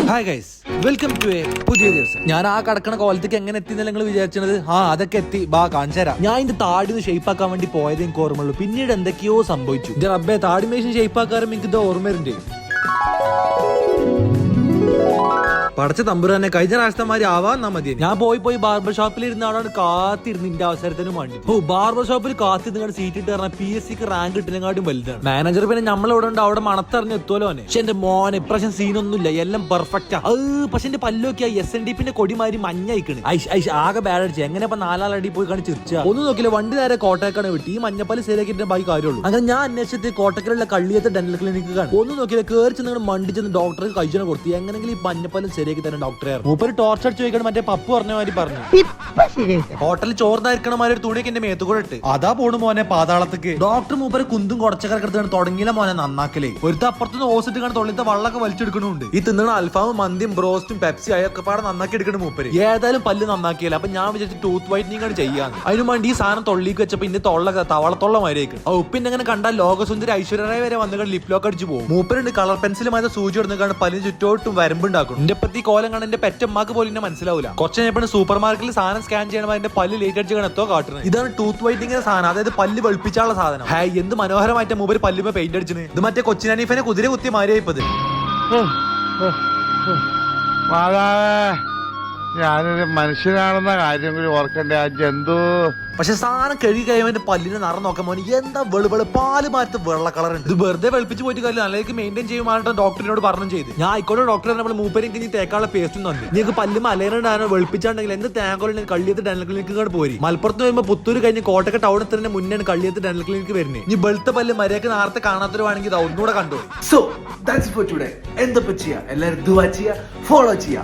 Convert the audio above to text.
Hi guys, welcome to a പുതിയ ദിവസം. ഞാൻ ആ കടക്കണ കോലത്തേക്ക് എങ്ങനെ എത്തിയെന്നല്ല നിങ്ങൾ വിചാരിച്ചത്? അതൊക്കെ എത്തി. കാണിച്ചു തരാം. ഞാൻ ഇതിന്റെ താടി ഒന്ന് ഷേപ്പ് ആക്കാൻ വേണ്ടി പോയത് എനിക്ക് ഓർമ്മയുള്ളൂ. പിന്നീട് എന്തൊക്കെയോ സംഭവിച്ചു. എന്റെ റബ്ബേ, താടി മേശൻ ഷേപ്പ് ആക്കാറും എനിക്ക് ഇത് ഓർമ്മയുണ്ട്. പടച്ച തമ്പുരാനെ, കഴിഞ്ഞ പ്രാവശ്യമാരി ആവാന്നാ മതി. ഞാൻ പോയി ബാർബർ ഷോപ്പിൽ ഇരുന്ന ആളാണ് കാത്തിരുന്ന് ഇന്റെ അവസരത്തിന് വേണ്ടി. ബാർബർ ഷോപ്പിൽ കാത്തിരുന്ന് സീറ്റ് ഇട്ട് പറഞ്ഞാൽ PSC റാങ്ക് കിട്ടുന്നതിനെക്കാട്ടും വലുതാണ്. മാനേജർ പിന്നെ നമ്മളെവിടെ ഉണ്ട് അവിടെ മണത്തറിഞ്ഞ് എത്തുമല്ലോ. പക്ഷെ എന്റെ മോനെ ഇപ്രാവശ്യം സീനൊന്നുമില്ല, എല്ലാം പെർഫെക്റ്റാ. പക്ഷെ എന്റെ പല്ലൊക്കെ SNDP കൊടിമാരി മഞ്ഞയിക്കണ്. ആകെ ബാഡ് അടിച്ചു. എങ്ങനെ ഇപ്പൊ നാലാളടി പോയി കാണി ചിരിച്ചാ ഒന്നും നോക്കില്ല. വണ്ടി നേരെ കോട്ടയക്കാണ് വിട്ട്. ഈ മഞ്ഞപ്പല്ല് ശരിയാക്കിട്ട് ബൈ കാര്യമുള്ളൂ. അങ്ങനെ ഞാൻ അന്വേഷിച്ചിട്ട് കോട്ടക്കലുള്ള കള്ളിയത്തെ ഡെന്റൽ ക്ലിനിക്ക് കാണും. ഒന്നും നോക്കില്ല, കയറി ചെന്ന് മണ്ടിച്ചെന്ന് ഡോക്ടർക്ക് കഴിച്ചു കൊടുത്തു. എങ്ങനെങ്കിലും ഈ മഞ്ഞപ്പല്ലും ശരിയാക്കി തന്നെ ഡോക്ടറെ മൂപ്പര് ടോർച്ച് അടിച്ച് ചോദിക്കണം. മറ്റേ പപ്പു പറഞ്ഞ മാതിരി പറഞ്ഞു. ഹോട്ടലിൽ ചോർന്നായിരിക്കണ മാതിരി ഒരു തുണിയൊക്കെ എന്റെ മേത്ത് കൂടെ ഇട്ട് അതാ പോണു മോനെ പാതാളത്തേക്ക്. ഡോക്ടർ മൂപ്പര് കുന്തും കുറച്ചൊക്കെ തുടങ്ങിയില്ല മോനെ നന്നാക്കലേ. ഒരുത്ത അപ്പുറത്തുനിന്ന് ഹോസിട്ട് കാണാൻ തൊള്ളിത്തെ വള്ളൊക്കെ വലിച്ചെടുക്കണുണ്ട്. ഈ തിന്നണ അൽഫാമും മന്തിയും ബ്രോസ്റ്റും പെപ്സി അയൊക്കെ പാടെ നന്നാക്കി എടുക്കണം മൂപ്പര്. ഏതായാലും പല്ല് നന്നാക്കിയല്ല. അപ്പൊ ഞാൻ വിചാരിച്ചു ടൂത്ത് വൈറ്റനിങ് ആണ് ചെയ്യാന്ന്. അതിന് വേണ്ടി ഈ സാധനം തൊള്ളിക്ക് വെച്ചപ്പോ ഇന്റെ തൊള്ളൊക്കെ തവളത്തൊള്ള മാതിരിയായിരിക്കും. ഉപ്പിന്റെ അങ്ങനെ കണ്ടാൽ ലോകസുന്ദരി ഐശ്വര്യറായ വരെ വന്നുകൊണ്ട് ലിപ് ലോക്ക് അടിച്ചു പോകും. മൂപ്പരുണ്ട് കളർ പെൻസിലുമായി സൂചി കൊടുക്കാണ് പല്ലിന് ചുറ്റോട്ടും വരമ്പുണ്ടാക്കും. എന്റെ പത്തി കോലം കാണാൻ എന്റെ പെറ്റമ്മക്ക് പോലും എന്നെ മനസ്സിലാവില്ല. കുറച്ച് സൂപ്പർ മാർക്കറ്റിൽ സാധനം സ്കാൻ ചെയ്യണം, അതിന്റെ പല്ല് ലേറ്റ് അടിച്ച് എത്തോ കാട്ടുന്നത്. ഇതാണ് ടൂത്ത് വൈറ്റിംഗ് സാധനം, അതായത് പല്ല് വെളുപ്പിച്ചാനുള്ള സാധനം. എന്ത് മനോഹരമായിട്ട് മൂപ്പര് പല്ലുമേ പെയിന്റ് അടിച്ചത്. ഇത് മറ്റേ കൊച്ചിൻ ഹനീഫിനെ കുതിര കുത്തി മാറിയായിപ്പത്. ഞാനൊരു മനുഷ്യനാണെന്ന കാര്യം കൂടി ഓർക്കണ്ടേ ആ ജന്തു. പക്ഷെ സാധനം കഴുകി കഴിയുമ്പോൾ പല്ലിനെ നിറം നോക്കാൻ പോയി. എന്താ വെളുവെള് പാല് മാറ്റത്ത് വെള്ള കളർ ഉണ്ട്. ഇത് വെറുതെ വെളുപ്പിച്ച് പോയിട്ട് കാര്യം നല്ലതായിട്ട് മെയിൻറ്റെയിൻ ചെയ്യുമായിട്ട് ഡോക്ടറിനോട് പറഞ്ഞു ചെയ്ത്. ഞാൻ ആയിക്കോട്ടെ ഡോക്ടറെ നമ്മൾ മൂപ്പരെങ്കിൽ നീ തേക്കാനുള്ള പേസ്റ്റും തന്നു. നിങ്ങൾക്ക് പല്ല് മലയിടാനോ വെളുപ്പിച്ചാണെങ്കിൽ എന്ത് തേങ്ങ കള്ളിയത്ത് ഡെന്റൽ ക്ലിനിക്ക് പോയി. മലപ്പുറത്ത് വരുമ്പോൾ പുത്തൂര് കഴിഞ്ഞ് കോട്ടക്ക ടൗൺ എത്തുന്നതിന് മുന്നേ കള്ളിയത്ത് ഡെന്റൽ ക്ലിനിക്ക് വരുന്നത്. നീ വെളുത്ത പല്ല് മര്യാദക്ക് നേരത്തെ കാണാത്തവരാണെങ്കിൽ ഇത് ഒന്നുകൂടെ കണ്ടു. So that's for today. എന്താ ചെയ്യാ, എല്ലാവരും ദുആ ചെയ്യാ, ഫോളോ ചെയ്യാ.